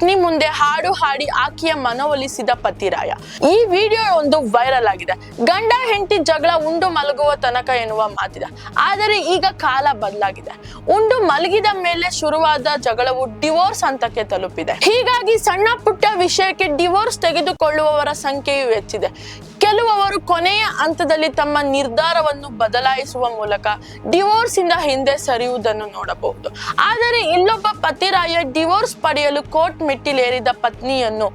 ಪತ್ನಿ ಮುಂದೆ ಹಾಡು ಹಾಡಿ ಆಕೆಯ ಮನವೊಲಿಸಿದ ಪತಿರಾಯ. ಈ ವಿಡಿಯೋ ಒಂದು ವೈರಲ್ ಆಗಿದೆ. ಗಂಡ ಹೆಂಡತಿ ಜಗಳ ಉಂಡು ಮಲಗುವ ತನಕ ಎನ್ನುವ ಮಾತಿದೆ. ಆದರೆ ಈಗ ಕಾಲ ಬದಲಾಗಿದೆ. ಉಂಡು ಮಲಗಿದ ಮೇಲೆ ಶುರುವಾದ ಜಗಳವು ಡಿವೋರ್ಸ್ ಹಂತಕ್ಕೆ ತಲುಪಿದೆ. ಹೀಗಾಗಿ ಸಣ್ಣ ಪುಟ್ಟ ವಿಷಯಕ್ಕೆ ಡಿವೋರ್ಸ್ ತೆಗೆದುಕೊಳ್ಳುವವರ ಸಂಖ್ಯೆಯು ಹೆಚ್ಚಿದೆ. ಕೆಲವರು ಕೊನೆಯ ಹಂತದಲ್ಲಿ ತಮ್ಮ ನಿರ್ಧಾರವನ್ನು ಬದಲಾಯಿಸುವ ಮೂಲಕ ಡಿವೋರ್ಸ್ ಇಂದ ಹಿಂದೆ ಸರಿಯುವುದನ್ನು ನೋಡಬಹುದು. ಆದರೆ ಇಲ್ಲೊಬ್ಬ ಪತಿರಾಯ ಡಿವೋರ್ಸ್ ಪಡೆಯಲು ಕೋರ್ಟ್ ಮೆಟ್ಟಿಲೇರಿದ ಪತ್ನಿಯನ್ನು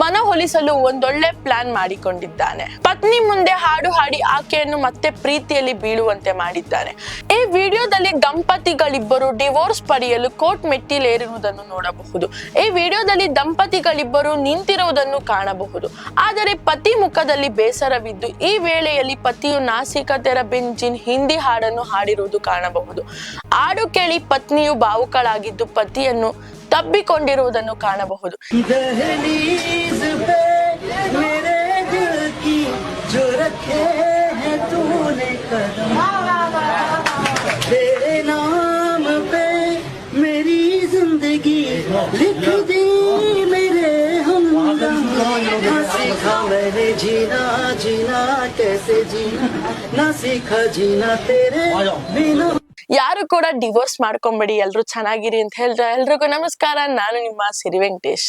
ಮನವೊಲಿಸಲು ಒಂದೊಳ್ಳೆ ಪ್ಲಾನ್ ಮಾಡಿಕೊಂಡಿದ್ದಾನೆ. ಪತ್ನಿ ಮುಂದೆ ಹಾಡು ಹಾಡಿ ಆಕೆಯನ್ನು ಮತ್ತೆ ಪ್ರೀತಿಯಲ್ಲಿ ಬೀಳುವಂತೆ ಮಾಡಿದ್ದಾನೆ. ಈ ವಿಡಿಯೋದಲ್ಲಿ ದಂಪತಿಗಳಿಬ್ಬರು ಡಿವೋರ್ಸ್ ಪಡೆಯಲು ಕೋರ್ಟ್ ಮೆಟ್ಟಿಲೇರಿರುವುದನ್ನು ನೋಡಬಹುದು. ಈ ವಿಡಿಯೋದಲ್ಲಿ ದಂಪತಿಗಳಿಬ್ಬರು ನಿಂತಿರುವುದನ್ನು ಕಾಣಬಹುದು. ಆದರೆ ಪತಿ ಮುಖದಲ್ಲಿ ಬೇಸರವಿದ್ದು ಈ ವೇಳೆಯಲ್ಲಿ ಪತಿಯು ನಾಸಿಕತೆರ ಬೆಂಜಿನ್ ಹಿಂದಿ ಹಾಡನ್ನು ಹಾಡಿರುವುದು ಕಾಣಬಹುದು. ಹಾಡು ಕೇಳಿ ಪತ್ನಿಯು ಭಾವುಕಳಾಗಿದ್ದು ಪತಿಯನ್ನು ತಬ್ಬಿಕೊಂಡಿರುವುದನ್ನು ಕಾಣಬಹುದು. मैंने जीना जीना कैसे जीना ना सीखा जीना तेरे बिना. ಯಾರು ಕೂಡ ಡಿವೋರ್ಸ್ ಮಾಡ್ಕೊಂಬೇಡಿ, ಎಲ್ರು ಚೆನ್ನಾಗಿರಿ ಅಂತ ಹೇಳ್ತಾರೆ. ಎಲ್ರಿಗೂ ನಮಸ್ಕಾರ. ನಾನು ನಿಮ್ಮ ಸಿರಿ ವೆಂಕಟೇಶ್.